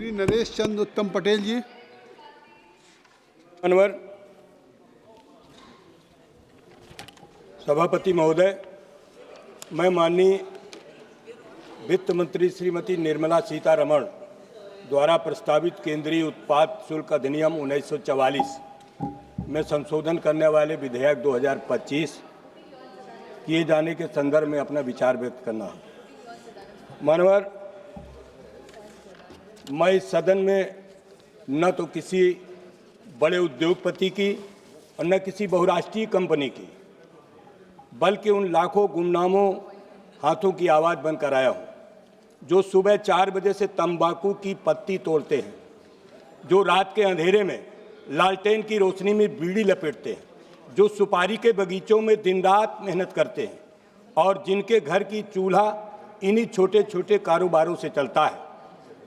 श्री नरेश चंद्र उत्तम पटेल जी। अनवर सभापति महोदय, मैं माननीय वित्त मंत्री श्रीमती निर्मला सीतारमण द्वारा प्रस्तावित केंद्रीय उत्पाद शुल्क अधिनियम 1944 में संशोधन करने वाले विधेयक 2025 किए जाने के संदर्भ में अपना विचार व्यक्त करना है। मानवर, मैं इस सदन में न तो किसी बड़े उद्योगपति की और न किसी बहुराष्ट्रीय कंपनी की, बल्कि उन लाखों गुमनामों हाथों की आवाज़ बनकर आया हूँ जो सुबह 4 बजे से तंबाकू की पत्ती तोड़ते हैं, जो रात के अंधेरे में लालटेन की रोशनी में बीड़ी लपेटते हैं, जो सुपारी के बगीचों में दिन रात मेहनत करते हैं और जिनके घर की चूल्हा इन्हीं छोटे छोटे कारोबारों से चलता है।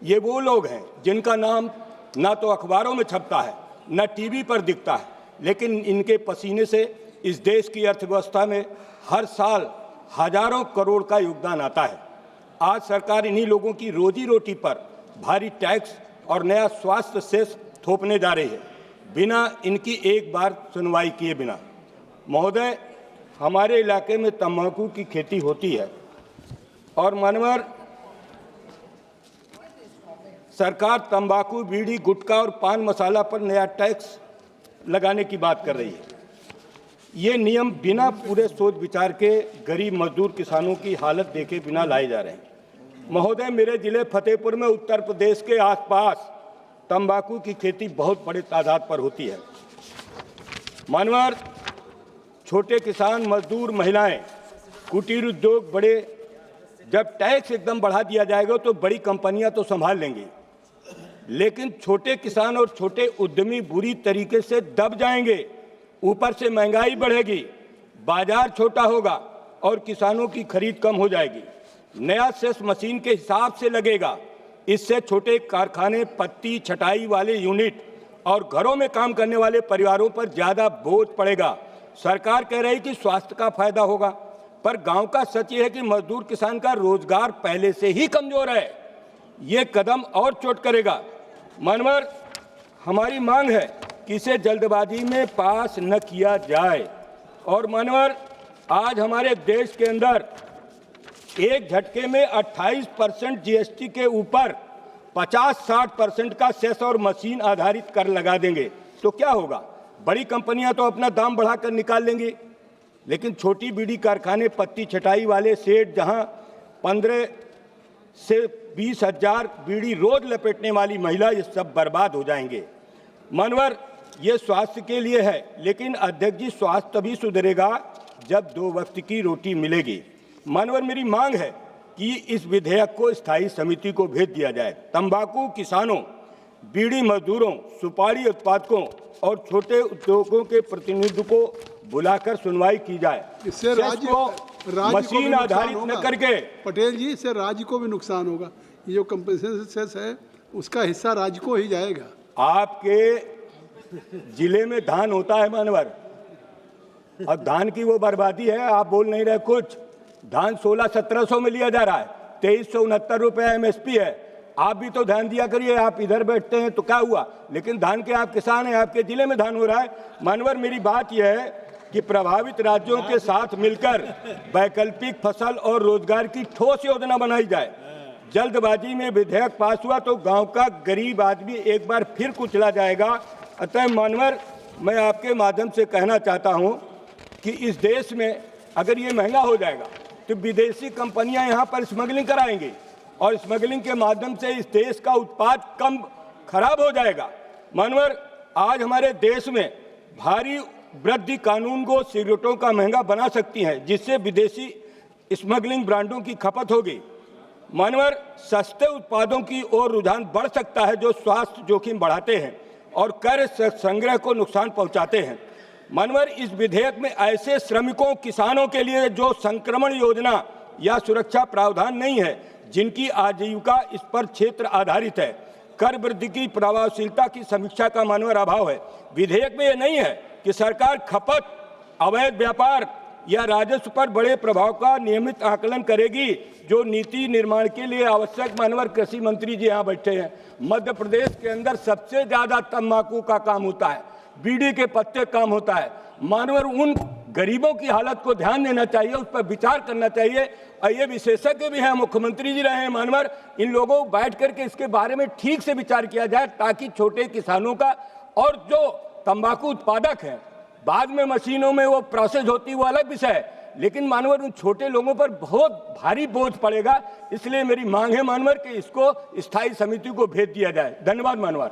ये वो लोग हैं जिनका नाम ना तो अखबारों में छपता है न टीवी पर दिखता है, लेकिन इनके पसीने से इस देश की अर्थव्यवस्था में हर साल हजारों करोड़ का योगदान आता है। आज सरकार इन्हीं लोगों की रोजी रोटी पर भारी टैक्स और नया स्वास्थ्य सेस थोपने जा रही है, बिना इनकी एक बार सुनवाई किए बिना। महोदय, हमारे इलाके में तंबाकू की खेती होती है और मानवर सरकार तंबाकू, बीड़ी, गुटखा और पान मसाला पर नया टैक्स लगाने की बात कर रही है। ये नियम बिना पूरे सोच विचार के गरीब मजदूर किसानों की हालत देखे बिना लाए जा रहे हैं। महोदय, मेरे जिले फतेहपुर में उत्तर प्रदेश के आसपास तंबाकू की खेती बहुत बड़े तादाद पर होती है। मानवर, छोटे किसान, मजदूर, महिलाएं, कुटीर उद्योग, बड़े, जब टैक्स एकदम बढ़ा दिया जाएगा तो बड़ी कंपनियां तो संभाल लेंगी, लेकिन छोटे किसान और छोटे उद्यमी बुरी तरीके से दब जाएंगे। ऊपर से महंगाई बढ़ेगी, बाजार छोटा होगा और किसानों की खरीद कम हो जाएगी। नया सेस मशीन के हिसाब से लगेगा, इससे छोटे कारखाने, पत्ती छटाई वाले यूनिट और घरों में काम करने वाले परिवारों पर ज़्यादा बोझ पड़ेगा। सरकार कह रही कि स्वास्थ्य का फायदा होगा, पर गांव का सच ये है कि मजदूर किसान का रोजगार पहले से ही कमजोर है। ये कदम और चोट करेगा। मानवर, हमारी मांग है कि इसे जल्दबाजी में पास न किया जाए। और मानवर, आज हमारे देश के अंदर एक झटके में 28% जीएसटी के ऊपर 50-60% का सेस और मशीन आधारित कर लगा देंगे तो क्या होगा? बड़ी कंपनियां तो अपना दाम बढ़ाकर निकाल लेंगी, लेकिन छोटी बीड़ी कारखाने, पत्ती छटाई वाले सेठ जहां 15 से 20 हजार बीड़ी रोज लपेटने वाली महिला, ये सब बर्बाद हो जाएंगे। मानवर, ये स्वास्थ्य के लिए है, लेकिन अध्यक्ष जी, स्वास्थ्य तभी सुधरेगा जब 2 वक्त की रोटी मिलेगी। मानवर, मेरी मांग है कि इस विधेयक को स्थायी समिति को भेज दिया जाए। तंबाकू किसानों, बीड़ी मजदूरों, सुपारी उत्पादकों और छोटे उद्योगों के प्रतिनिधित्व को बुलाकर सुनवाई की जाए। इससे राज्य मशीन आधारित न करके, पटेल जी, इससे राज्य को भी नुकसान होगा। ये जो कंपनसेशन सेस है उसका हिस्सा राज्य को ही जाएगा। आपके जिले में धान होता है मानवर, और धान की वो बर्बादी है, आप बोल नहीं रहे कुछ। धान 1600-1700 में लिया जा रहा है, 2369 रुपये एमएसपी है। आप भी तो ध्यान दिया करिए, आप इधर बैठते हैं तो क्या हुआ, लेकिन धान के आप किसान हैं, आपके जिले में धान हो रहा है। मानवर, मेरी बात यह है कि प्रभावित राज्यों के साथ मिलकर वैकल्पिक फसल और रोजगार की ठोस योजना बनाई जाए। जल्दबाजी में विधेयक पास हुआ तो गांव का गरीब आदमी एक बार फिर कुचला जाएगा। अतः मानवर, मैं आपके माध्यम से कहना चाहता हूं कि इस देश में अगर ये महंगा हो जाएगा तो विदेशी कंपनियां यहां पर स्मगलिंग कराएंगी और स्मगलिंग के माध्यम से इस देश का उत्पाद कम खराब हो जाएगा। मानवर, आज हमारे देश में भारी वृद्धि कानून को सिगरेटों का महंगा बना सकती है, जिससे विदेशी स्मगलिंग ब्रांडों की खपत होगी। मानवर, सस्ते उत्पादों की ओर रुझान बढ़ सकता है जो स्वास्थ्य जोखिम बढ़ाते हैं और कर संग्रह को नुकसान पहुंचाते हैं। मानवर, इस विधेयक में ऐसे श्रमिकों, किसानों के लिए जो संक्रमण योजना या सुरक्षा प्रावधान नहीं है, जिनकी आजीविका इस पर क्षेत्र आधारित है। कर वृद्धि की प्रभावशीलता की समीक्षा का मानवर अभाव है। विधेयक में यह नहीं है कि सरकार खपत, अवैध व्यापार यह राजस्व पर बड़े प्रभाव का नियमित आकलन करेगी, जो नीति निर्माण के लिए आवश्यक। मानवर कृषि मंत्री जी यहाँ बैठे हैं। मध्य प्रदेश के अंदर सबसे ज्यादा तंबाकू का काम होता है, बीड़ी के पत्ते काम होता है। मानवर उन गरीबों की हालत को ध्यान देना चाहिए, उस पर विचार करना चाहिए। और ये विशेषज्ञ भी हैं, मुख्यमंत्री जी रहे हैं मानवर, इन लोगों को बैठ करके इसके बारे में ठीक से विचार किया जाए, ताकि छोटे किसानों का और जो तंबाकू उत्पादक है, बाद में मशीनों में वो प्रोसेस होती है वो अलग विषय है, लेकिन मानवर उन छोटे लोगों पर बहुत भारी बोझ पड़ेगा। इसलिए मेरी मांग है मानवर कि इसको स्थायी समिति को भेज दिया जाए। धन्यवाद मानवर।